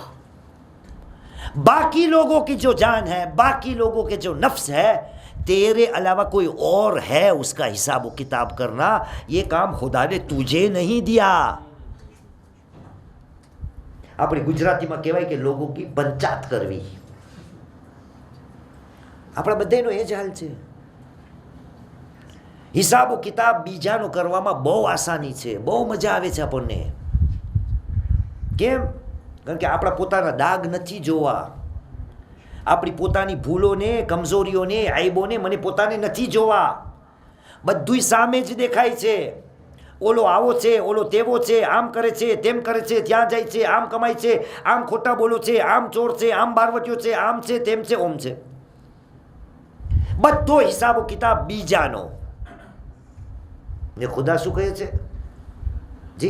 [SPEAKER 2] باقی لوگوں کی جو جان ہے، باقی لوگوں کے جو نفس ہے، تیرے علاوہ کوئی اور ہے اس کا حساب و کتاب کرنا، یہ کام خدا نے تجھے نہیں دیا۔ اپنی گجراتی میں کہ لوگوں کی پنچات کرવી، આપણા બધાનો એ જ હાલ છે। હિસાબ કિતાબ બીજાનો કરવામાં બહુ આસાની છે, બહુ મજા આવે છે આપણને। કેમ? કારણ કે આપણા પોતાના દાગ નથી જોવા, આપણી પોતાની ભૂલોને, કમજોરીઓને, આઈબોને મને પોતાને નથી જોવા, બધુંય સામે જ દેખાય છે। ઓલો આવો છે, ઓલો તેવો છે, આમ કરે છે, તેમ કરે છે, ત્યાં જાય છે, આમ કમાય છે, આમ ખોટા બોલો છે, આમ ચોર છે, આમ બારવટીયો છે, આમ છે, તેમ છે, ઓમ છે, બધો હિસાબ કિતાબ બીજાનો। ને ખુદા શું કહે છે? જી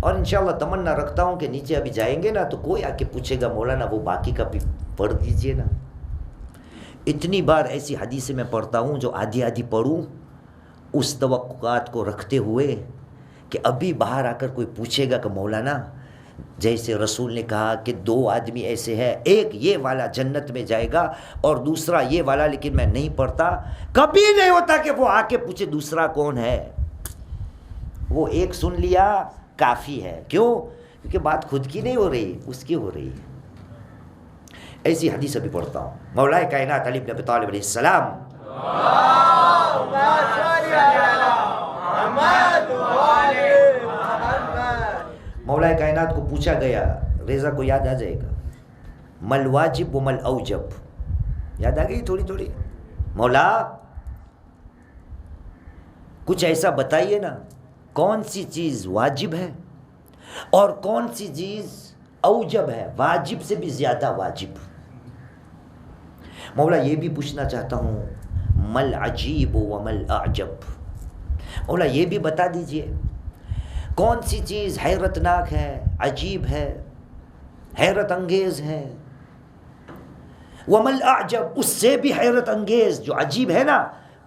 [SPEAKER 2] اور انشاءاللہ تمنا رکھتا ہوں کہ نیچے ابھی جائیں گے نا تو کوئی آ کے پوچھے گا مولانا وہ باقی کا بھی پڑھ دیجئے نا. اتنی بار ایسی حدیثیں میں پڑھتا ہوں جو آدھی آدھی پڑھوں اس توقعات کو رکھتے ہوئے کہ ابھی باہر آ کر کوئی پوچھے گا کہ مولانا جیسے رسول نے کہا کہ 2 آدمی ایسے ہیں، ایک یہ والا جنت میں جائے گا اور دوسرا یہ والا، لیکن میں نہیں پڑھتا. کبھی نہیں ہوتا کہ وہ آ کے پوچھے دوسرا کون ہے. وہ ایک سن لیا کافی ہے. کیوں؟ کیونکہ بات خود کی نہیں ہو رہی، اس کی ہو رہی ہے. ایسی حدیث ابھی پڑھتا ہوں. مولا کائنات علی بن ابی طالب علیہ السلام مولا کائنات کو پوچھا گیا، ریزا کو یاد آ جائے گا، مل واجب و مل اوجب. یاد آ گئی تھوڑی تھوڑی؟ مولا کچھ ایسا بتائیے نا، کون سی چیز واجب ہے اور کون سی چیز اوجب ہے، واجب سے بھی زیادہ واجب. مولا یہ بھی پوچھنا چاہتا ہوں، مل عجیب و مل اعجب. مولا یہ بھی بتا دیجئے کون سی چیز حیرت ناک ہے، عجیب ہے، حیرت انگیز ہے. ومل اعجب، اس سے بھی حیرت انگیز، جو عجیب ہے نا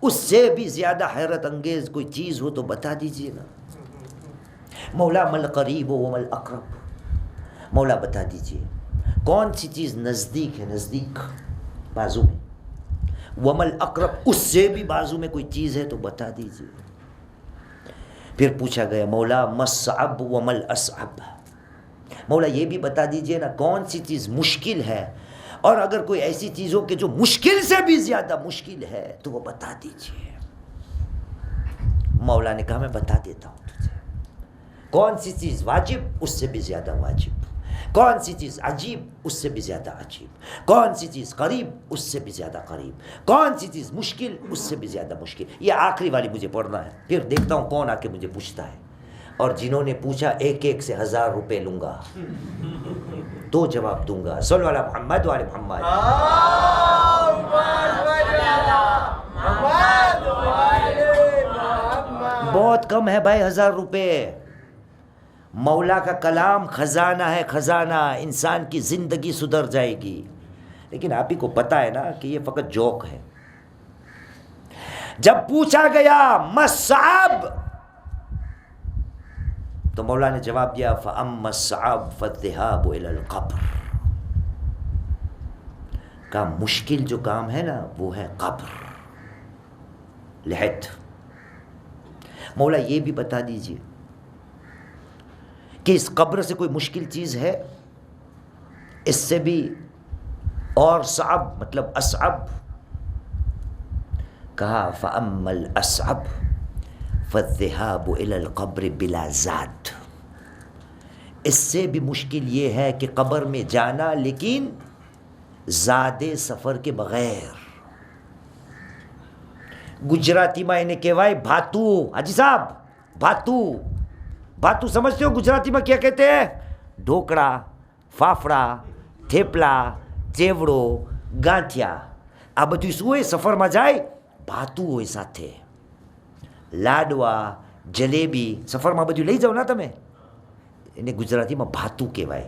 [SPEAKER 2] اس سے بھی زیادہ حیرت انگیز کوئی چیز ہو تو بتا دیجئے نا. مولا مل قریب و مل اقرب. مولا بتا دیجئے کون سی چیز نزدیک ہے، نزدیک بازو میں، ومل اقرب، اس سے بھی بازو میں کوئی چیز ہے تو بتا دیجئے. پھر پوچھا گیا مولا مصعب ومل اصعب. مولا یہ بھی بتا دیجئے نا کون سی چیز مشکل ہے، اور اگر کوئی ایسی چیز ہو کہ جو مشکل سے بھی زیادہ مشکل ہے تو وہ بتا دیجئے. مولا نے کہا میں بتا دیتا ہوں تجھے کون سی چیز واجب، اس سے بھی زیادہ واجب، کون سی چیز عجیب، اس سے بھی زیادہ عجیب، کون سی چیز قریب، اس سے بھی زیادہ قریب، کون سی چیز مشکل، اس سے بھی زیادہ مشکل. یہ آخری والی مجھے پڑھنا ہے، پھر دیکھتا ہوں کون آ کے مجھے پوچھتا ہے. اور جنہوں نے پوچھا ایک ایک سے 1000 روپے لوں گا تو جواب دوں گا. صلی اللہ علی محمد وعلی محمد. بہت کم ہے بھائی 1000 روپے. مولا کا کلام خزانہ ہے، خزانہ. انسان کی زندگی سدھر جائے گی. لیکن آپ ہی کو پتہ ہے نا کہ یہ فقط جوک ہے. جب پوچھا گیا مصعب تو مولا نے جواب دیا فَأَمَّا الصَّعَابُ فَالذِّهَابُ إِلَى الْقَبْرِ. کا مشکل جو کام ہے نا وہ ہے قبر، لحد. مولا یہ بھی بتا دیجئے کہ اس قبر سے کوئی مشکل چیز ہے، اس سے بھی اور صعب مطلب اصعب. کہا فَأَمَّا الْأَصْعَبُ فَالذِّهَابُ إِلَى الْقَبْرِ بِلَا زَادٍ. اس سے بھی مشکل یہ ہے کہ قبر میں جانا لیکن زاد سفر کے بغیر. گجراتی میں انہیں کہوائے بھاتو. حاجی صاحب بھاتو، بھاتو سمجھتے ہو گجراتی میں کیا کہتے ہیں؟ ڈھوکڑا، فافڑا، تھیپلا، چیوڑو، گانٹھیا. આ બધું શું હોય સફરમાં જાય? ભાતું હોય સાથે. લાડવા, જલેબી સફરમાં બધું લઈ જાઓ ના તમે, એને ગુજરાતીમાં ભાતું કહેવાય.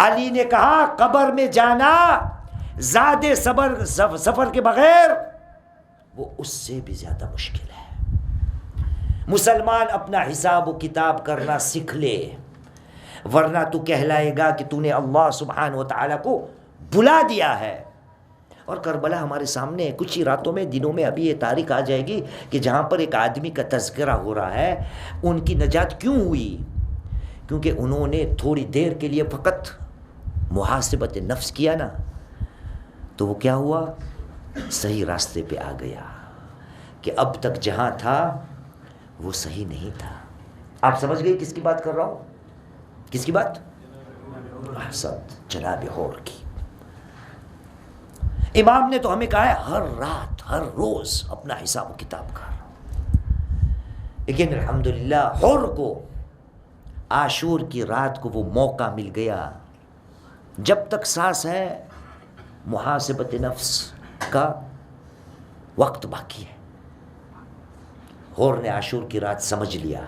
[SPEAKER 2] علی نے کہا قبر میں جانا زادے سفر کے بغیر وہ اس سے بھی زیادہ مشکل ہے. مسلمان اپنا حساب و کتاب کرنا سیکھ لے، ورنہ تو کہلائے گا کہ تو نے اللہ سبحانہ و تعالیٰ کو بلا دیا ہے. اور کربلا ہمارے سامنے ہے. کچھ ہی راتوں میں، دنوں میں ابھی یہ تاریخ آ جائے گی کہ جہاں پر ایک آدمی کا تذکرہ ہو رہا ہے. ان کی نجات کیوں ہوئی؟ کیونکہ انہوں نے تھوڑی دیر کے لیے فقط محاسبت نفس کیا نا، تو وہ کیا ہوا؟ صحیح راستے پہ آ گیا کہ اب تک جہاں تھا وہ صحیح نہیں تھا. آپ سمجھ گئے کس کی بات کر رہا ہوں؟ کس کی بات؟ احسنت، جناب حور کی. امام نے تو ہمیں کہا ہے ہر رات ہر روز اپنا حساب و کتاب کر. لیکن الحمدللہ حور کو عاشور کی رات کو وہ موقع مل گیا. جب تک سانس ہے محاسبت نفس کا وقت باقی ہے. حور نے عاشور کی رات سمجھ لیا.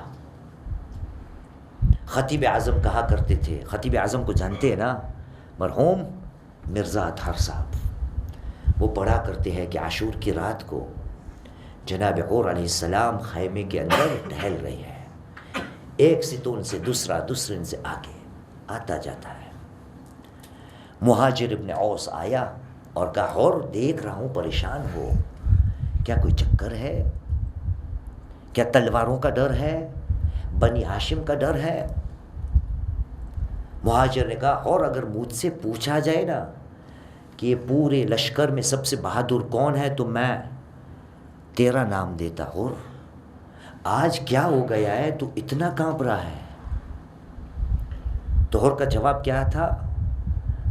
[SPEAKER 2] خطیب اعظم کہا کرتے تھے, خطیب اعظم کو جانتے ہیں نا, مرحوم مرزا اطہر صاحب, وہ پڑھا کرتے ہیں کہ عاشور کی رات کو جناب حور علیہ السلام خیمے کے اندر ٹہل رہے ہیں, ایک ستون سے دوسرا, دوسرے سے آگے آتا جاتا ہے. مہاجر ابن اوس آیا اور کہا حور دیکھ رہا ہوں پریشان ہو, کیا کوئی چکر ہے, کیا تلواروں کا ڈر ہے, بنی ہاشم کا ڈر ہے؟ مہاجر نے کہا حور اگر مجھ سے پوچھا جائے نا کہ یہ پورے لشکر میں سب سے بہادر کون ہے تو میں تیرا نام دیتا. حور آج کیا ہو گیا ہے تو اتنا کانپ رہا ہے؟ تو حور کا جواب کیا تھا؟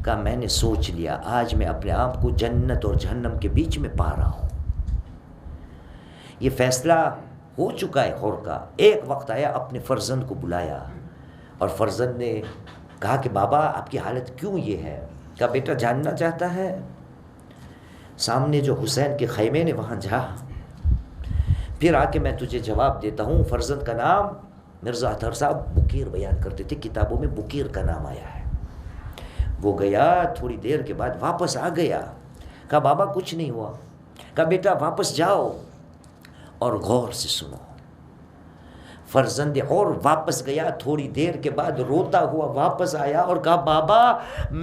[SPEAKER 2] کہا میں نے سوچ لیا آج میں اپنے آپ کو جنت اور جہنم کے بیچ میں پا رہا ہوں. یہ فیصلہ ہو چکا ہے حور کا. ایک وقت آیا, اپنے فرزند کو بلایا اور فرزند نے کہا کہ بابا آپ کی حالت کیوں یہ ہے؟ کہا بیٹا جاننا چاہتا ہے؟ سامنے جو حسین کے خیمے نے وہاں جا, پھر آ کے میں تجھے جواب دیتا ہوں. فرزند کا نام مرزا اطہر صاحب بکیر بیان کرتے تھے, کتابوں میں بکیر کا نام آیا ہے. وہ گیا, تھوڑی دیر کے بعد واپس آ گیا. کہا بابا کچھ نہیں ہوا. کہا بیٹا واپس جاؤ اور غور سے سنو. فرزند حور واپس گیا, تھوڑی دیر کے بعد روتا ہوا واپس آیا اور کہا بابا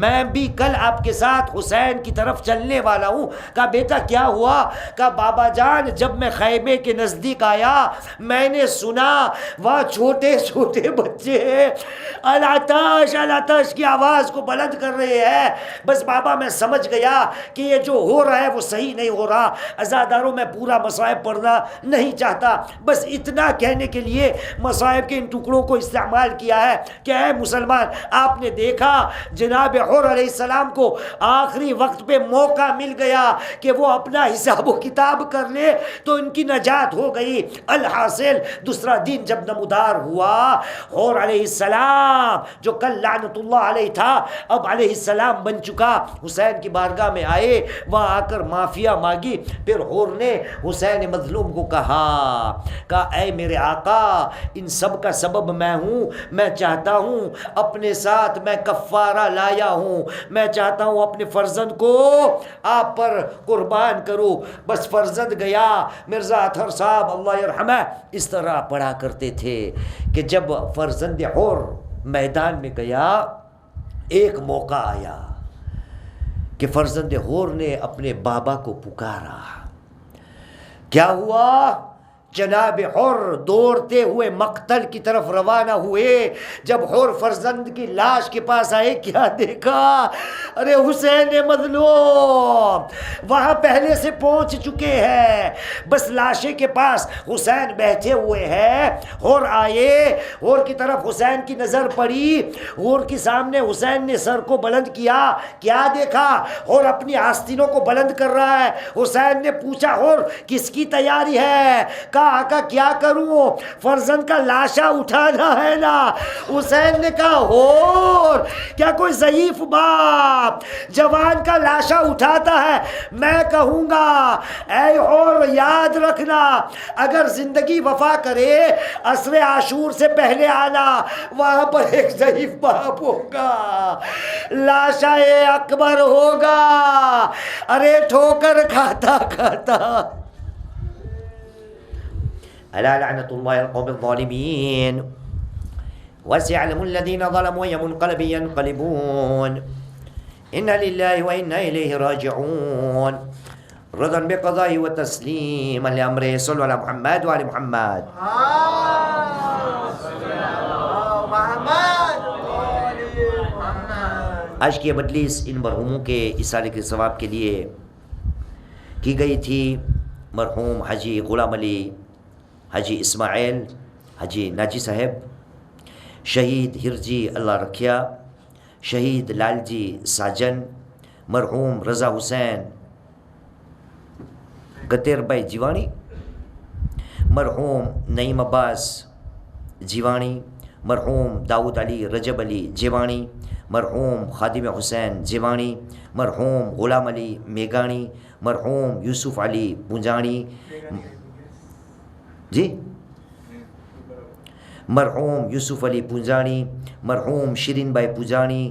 [SPEAKER 2] میں بھی کل آپ کے ساتھ حسین کی طرف چلنے والا ہوں. کہا بیٹا کیا ہوا؟ کہا بابا جان جب میں خیمے کے نزدیک آیا میں نے سنا وہاں چھوٹے چھوٹے بچے العطش العطش کی آواز کو بلند کر رہے ہیں. بس بابا میں سمجھ گیا کہ یہ جو ہو رہا ہے وہ صحیح نہیں ہو رہا. عزاداروں میں پورا مصائب پڑھنا نہیں چاہتا, بس اتنا کہنے کے لیے مصائب کے ان ٹکڑوں کو استعمال کیا ہے کہ اے مسلمان, آپ نے دیکھا جناب حور علیہ السلام کو آخری وقت پہ موقع مل گیا کہ وہ اپنا حساب و کتاب کر لے تو ان کی نجات ہو گئی. الحاصل دوسرا دن جب نمودار ہوا, حور علیہ السلام جو کل لعنت اللہ علیہ تھا اب علیہ السلام بن چکا, حسین کی بارگاہ میں آئے, وہاں آ کر معافیا مانگی. پھر حور نے حسین مظلوم کو کہا اے میرے آقا ان سب کا سبب میں ہوں, میں چاہتا ہوں اپنے ساتھ میں کفارہ لایا ہوں, میں چاہتا ہوں اپنے فرزند کو آپ پر قربان کروں. بس فرزند گیا. مرزا اطہر صاحب اللہ یرحمہ اس طرح پڑھا کرتے تھے کہ جب فرزند حور میدان میں گیا, ایک موقع آیا کہ فرزند حور نے اپنے بابا کو پکارا. کیا ہوا؟ جناب حور دوڑتے ہوئے مقتل کی طرف روانہ ہوئے. جب حور فرزند کی لاش کے پاس آئے کیا دیکھا؟ ارے حسین مظلوم وہاں پہلے سے پہنچ چکے ہیں, بس لاشے کے پاس حسین بیٹھے ہوئے ہیں. حور آئے, حور کی طرف حسین کی نظر پڑی, حور کے سامنے حسین نے سر کو بلند کیا. کیا دیکھا؟ حور اپنی آستینوں کو بلند کر رہا ہے. حسین نے پوچھا حور کس کی تیاری ہے؟ کہا آقا کیا کروں, فرزند کا لاشا اٹھانا ہے نا. حسین نے کہا حور کیا کوئی ضعیف باپ جوان کا لاشا اٹھاتا ہے؟ میں کہوں گا اے حور یاد رکھنا اگر زندگی وفا کرے عصر عاشور سے پہلے آنا, وہاں پر ایک ضعیف باپ ہوگا, لاشا اکبر ہوگا. ارے ٹھوکر کھاتا کھاتا. ألا لعنة الله القوم الظالمين وسيعلم الذين ظلموا أي منقلب ينقلبون إنا لله وإنا إليه راجعون رضا بقضائه وتسليما لأمره. صلوا على محمد وعلى محمد. آج کی مجلس ان مرحوموں کے اصالے کے ثواب کے لیے کی گئی تھی. مرحوم حاجی غلام علی, حاجی اسماعیل, حاجی ناجی صاحب, شہید ہرجی اللہ رکھیا, شہید لال جی ساجن, مرحوم رضا حسین گتیر بھائی جیوانی, مرحوم نعیم عباس جیوانی, مرحوم داؤد علی رجب علی جیوانی, مرحوم خادم حسین جیوانی, مرحوم غلام علی میگانی, مرحوم یوسف علی پنجانی, جی مرحوم یوسف علی پونزانی، مرحوم شیرین بائی پونزانی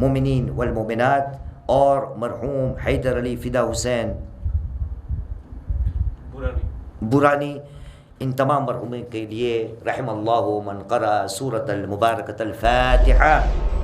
[SPEAKER 2] مومنین والمومنات، اور مرحوم حیدر علی فدا حسین برانی، ان تمام مرحومین کے لیے رحم اللہ من قرأ سورۃ المبارکۃ الفاتحہ.